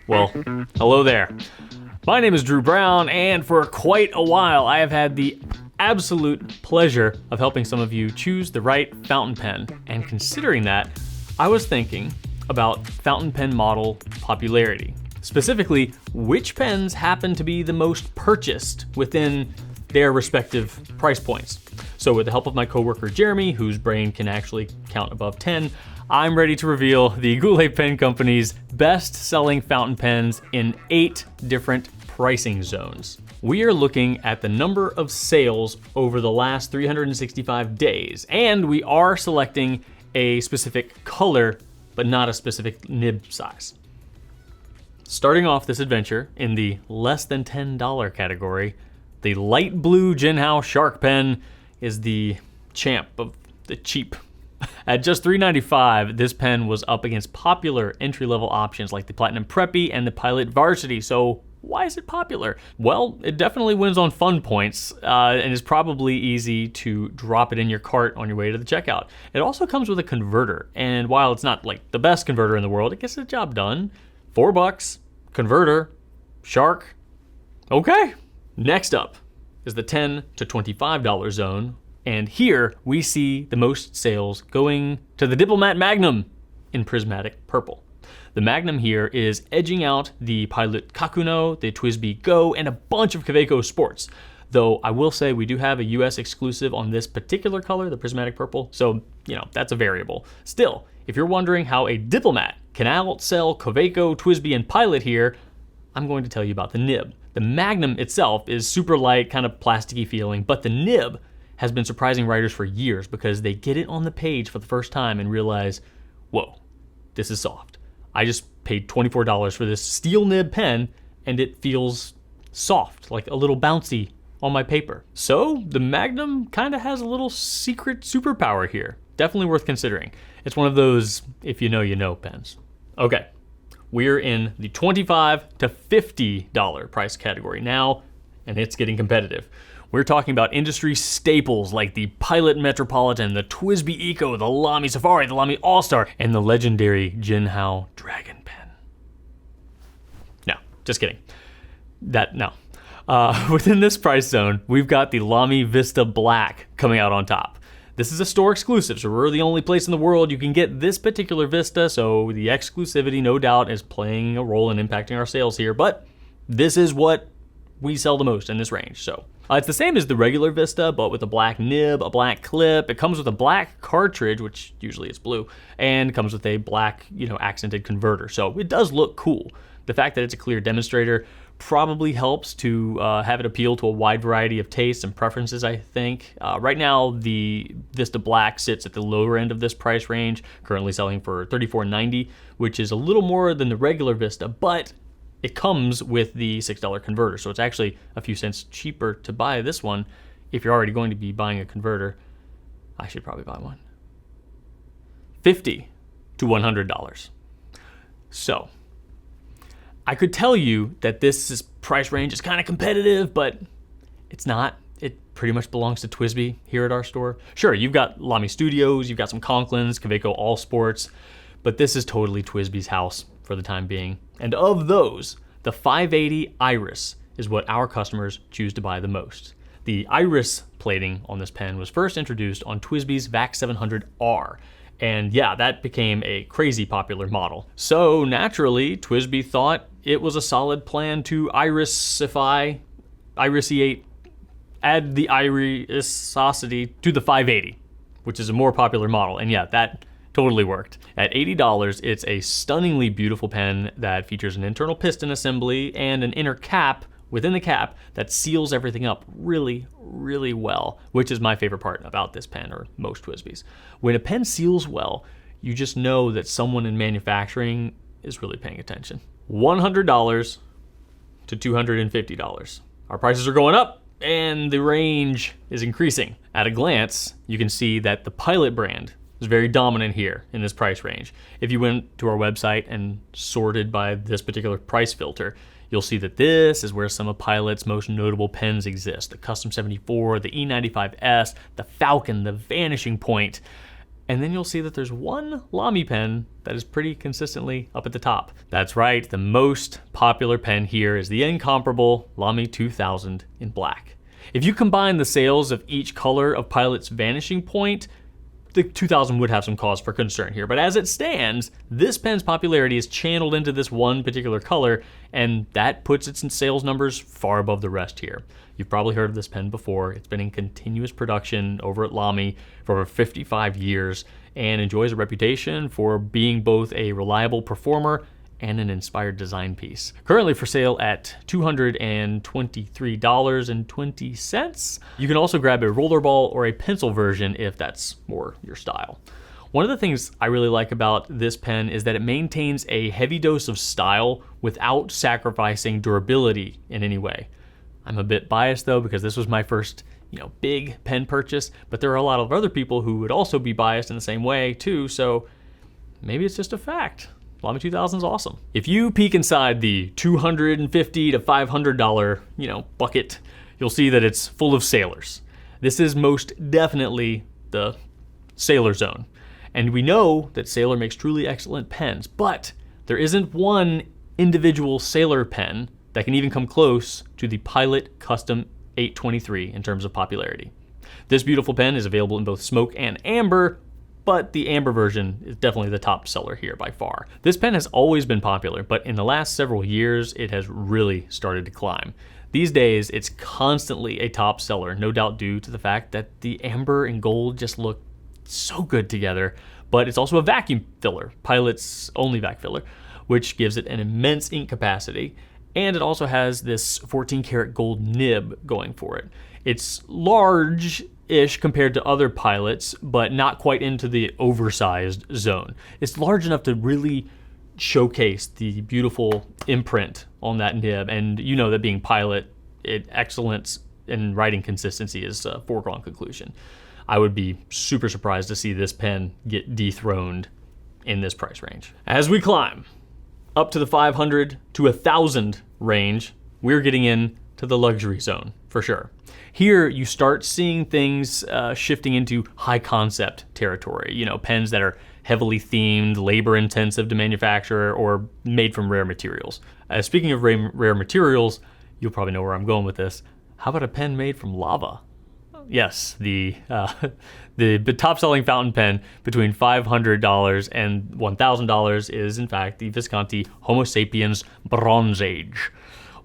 Well, hello there. My name is Drew Brown, and for quite a while I have had the absolute pleasure of helping some of you choose the right fountain pen. And considering that, I was thinking about fountain pen model popularity. Specifically, which pens happen to be the most purchased within their respective price points. So with the help of my coworker Jeremy, whose brain can actually count above 10, I'm ready to reveal the Goulet Pen Company's best-selling fountain pens in 8 different pricing zones. We are looking at the number of sales over the last 365 days, and we are selecting a specific color, but not a specific nib size. Starting off this adventure in the less than $10 category, the light blue Jinhao Shark Pen is the champ of the cheap. At just $395, this pen was up against popular entry-level options like the Platinum Preppy and the Pilot Varsity. So why is it popular? Well, it definitely wins on fun points and is probably easy to drop it in your cart on your way to the checkout. It also comes with a converter, and while it's not like the best converter in the world, it gets the job done. $4, converter, Shark, okay. Next up is the $10 to $25 zone. And here we see the most sales going to the Diplomat Magnum in prismatic purple. The Magnum here is edging out the Pilot Kakuno, the TWSBI Go, and a bunch of Kaweco Sports. Though I will say we do have a US exclusive on this particular color, the prismatic purple, so that's a variable. Still, if you're wondering how a Diplomat can outsell Kaweco, TWSBI, and Pilot here, I'm going to tell you about the nib. The Magnum itself is super light, kind of plasticky feeling, but the nib has been surprising writers for years because they get it on the page for the first time and realize, whoa, this is soft. I just paid $24 for this steel nib pen and it feels soft, like a little bouncy on my paper. So the Magnum kind of has a little secret superpower here. Definitely worth considering. It's one of those if you know pens. Okay, we're in the $25 to $50 price category now, and it's getting competitive. We're talking about industry staples like the Pilot Metropolitan, the TWSBI Eco, the Lamy Safari, the Lamy All-Star, and the legendary Jinhao Dragon Pen. No, just kidding. Within this price zone, we've got the Lamy Vista Black coming out on top. This is a store exclusive, so we're the only place in the world you can get this particular Vista, so the exclusivity, no doubt, is playing a role in impacting our sales here, but this is what we sell the most in this range, so. It's the same as the regular Vista, but with a black nib, a black clip. It comes with a black cartridge, which usually is blue, and comes with a black, accented converter. So it does look cool. The fact that it's a clear demonstrator probably helps to have it appeal to a wide variety of tastes and preferences, I think. Right now, the Vista Black sits at the lower end of this price range, currently selling for $34.90, which is a little more than the regular Vista, but it comes with the $6 converter, so it's actually a few cents cheaper to buy this one. If you're already going to be buying a converter, I should probably buy one. $50 to $100. So, I could tell you that this price range is kind of competitive, but it's not. It pretty much belongs to TWSBI here at our store. Sure, you've got Lamy Studios, you've got some Conklins, Kaweco All Sports, but this is totally TWSBI's house for the time being. And of those, the 580 Iris is what our customers choose to buy the most. The Iris plating on this pen was first introduced on TWSBI's VAC 700R. And yeah, that became a crazy popular model. So naturally, TWSBI thought it was a solid plan to irisify, irisiate, add the irisosity to the 580, which is a more popular model. And yeah, that totally worked. At $80, it's a stunningly beautiful pen that features an internal piston assembly and an inner cap within the cap that seals everything up really, really well, which is my favorite part about this pen, or most TWSBIs. When a pen seals well, you just know that someone in manufacturing is really paying attention. $100 to $250. Our prices are going up, and the range is increasing. At a glance, you can see that the Pilot brand is very dominant here in this price range. If you went to our website and sorted by this particular price filter, you'll see that this is where some of Pilot's most notable pens exist. The Custom 74, the E95S, the Falcon, the Vanishing Point. and then you'll see that there's one Lamy pen that is pretty consistently up at the top. That's right, the most popular pen here is the incomparable Lamy 2000 in black. If you combine the sales of each color of Pilot's Vanishing Point, the 2000 would have some cause for concern here, but as it stands, this pen's popularity is channeled into this one particular color, and that puts its sales numbers far above the rest here. You've probably heard of this pen before. It's been in continuous production over at Lamy for over 55 years and enjoys a reputation for being both a reliable performer and an inspired design piece. Currently for sale at $223.20. You can also grab a rollerball or a pencil version if that's more your style. One of the things I really like about this pen is that it maintains a heavy dose of style without sacrificing durability in any way. I'm a bit biased though because this was my first, big pen purchase, but there are a lot of other people who would also be biased in the same way too, so maybe it's just a fact. Lamy 2000 is awesome. If you peek inside the $250 to $500, bucket, you'll see that it's full of sailors. This is most definitely the Sailor zone. And we know that Sailor makes truly excellent pens, but there isn't one individual Sailor pen that can even come close to the Pilot Custom 823 in terms of popularity. This beautiful pen is available in both smoke and amber, but the amber version is definitely the top seller here by far. This pen has always been popular, but in the last several years, it has really started to climb. These days, it's constantly a top seller, no doubt due to the fact that the amber and gold just look so good together, but it's also a vacuum filler, Pilot's only vac filler, which gives it an immense ink capacity, and it also has this 14 karat gold nib going for it. It's large-ish compared to other Pilots, but not quite into the oversized zone. It's large enough to really showcase the beautiful imprint on that nib, and you know that being Pilot, excellence in writing consistency is a foregone conclusion. I would be super surprised to see this pen get dethroned in this price range. As we climb up to the 500 to 1,000 range, we're getting in to the luxury zone for sure. Here you start seeing things shifting into high concept territory, pens that are heavily themed, labor intensive to manufacture, or made from rare materials. Speaking of rare materials, you'll probably know where I'm going with this. How about a pen made from lava? Yes, the top-selling fountain pen between $500 and $1,000 is in fact the Visconti Homo Sapiens Bronze Age.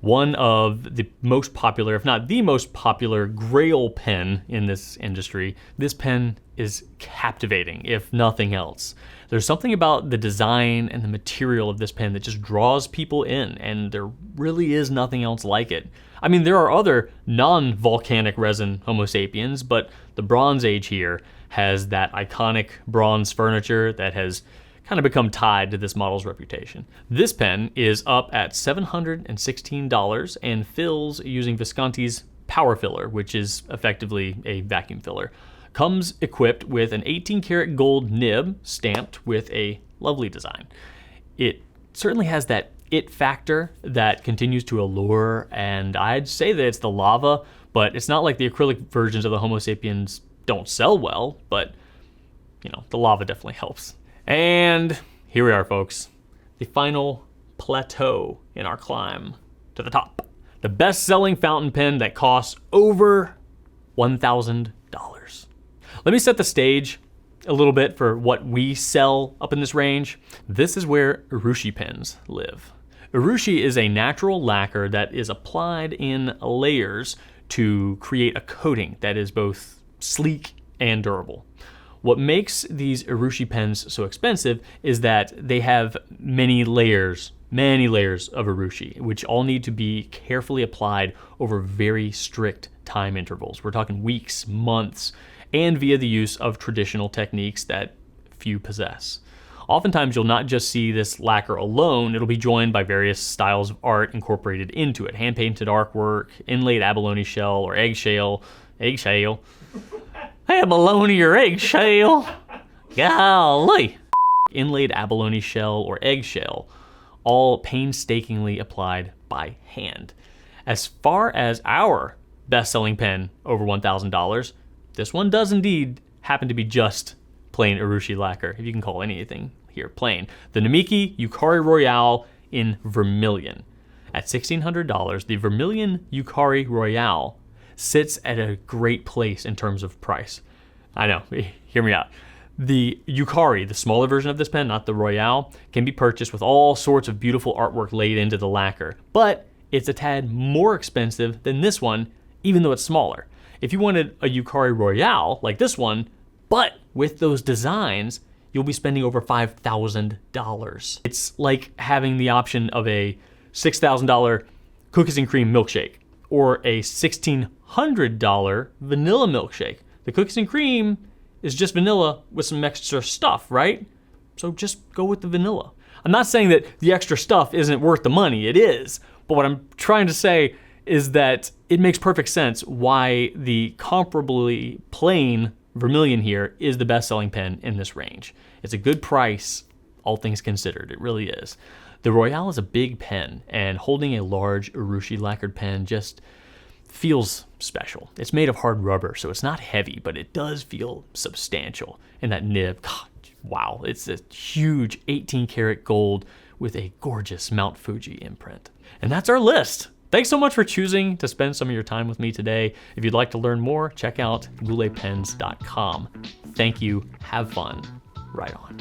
One of the most popular, if not the most popular, grail pen in this industry. This pen is captivating, if nothing else. There's something about the design and the material of this pen that just draws people in, and there really is nothing else like it. I mean, there are other non-volcanic resin Homo sapiens, but the Bronze Age here has that iconic bronze furniture that has kind of become tied to this model's reputation. This pen is up at $716 and fills using Visconti's power filler, which is effectively a vacuum filler. Comes equipped with an 18 karat gold nib stamped with a lovely design. It certainly has that it factor that continues to allure, and I'd say that it's the lava, but it's not like the acrylic versions of the Homo sapiens don't sell well, but the lava definitely helps. And here we are, folks. The final plateau in our climb to the top. The best-selling fountain pen that costs over $1,000. Let me set the stage a little bit for what we sell up in this range. This is where urushi pens live. Urushi is a natural lacquer that is applied in layers to create a coating that is both sleek and durable. What makes these urushi pens so expensive is that they have many layers of urushi, which all need to be carefully applied over very strict time intervals. We're talking weeks, months, and via the use of traditional techniques that few possess. Oftentimes, you'll not just see this lacquer alone, it'll be joined by various styles of art incorporated into it. Hand-painted artwork, inlaid abalone shell or eggshell. Abalone or eggshell. Golly. Inlaid abalone shell or eggshell, all painstakingly applied by hand. As far as our best-selling pen over $1,000, this one does indeed happen to be just plain urushi lacquer, if you can call anything here plain. The Namiki Yukari Royale in Vermilion. At $1,600, the Vermilion Yukari Royale sits at a great place in terms of price. I know, hear me out. The Yukari, the smaller version of this pen, not the Royale, can be purchased with all sorts of beautiful artwork laid into the lacquer, but it's a tad more expensive than this one, even though it's smaller. If you wanted a Yukari Royale like this one, but with those designs, you'll be spending over $5,000. It's like having the option of a $6,000 cookies and cream milkshake or a $1,600 vanilla milkshake. The cookies and cream is just vanilla with some extra stuff, right? So just go with the vanilla. I'm not saying that the extra stuff isn't worth the money, it is. But what I'm trying to say is that it makes perfect sense why the comparably plain Vermilion here is the best-selling pen in this range. It's a good price, all things considered, it really is. The Royale is a big pen, and holding a large urushi lacquered pen just feels special. It's made of hard rubber, so it's not heavy, but it does feel substantial. And that nib, God, wow, it's a huge 18 karat gold with a gorgeous Mount Fuji imprint. And that's our list. Thanks so much for choosing to spend some of your time with me today. If you'd like to learn more, check out gouletpens.com. Thank you, have fun, write on.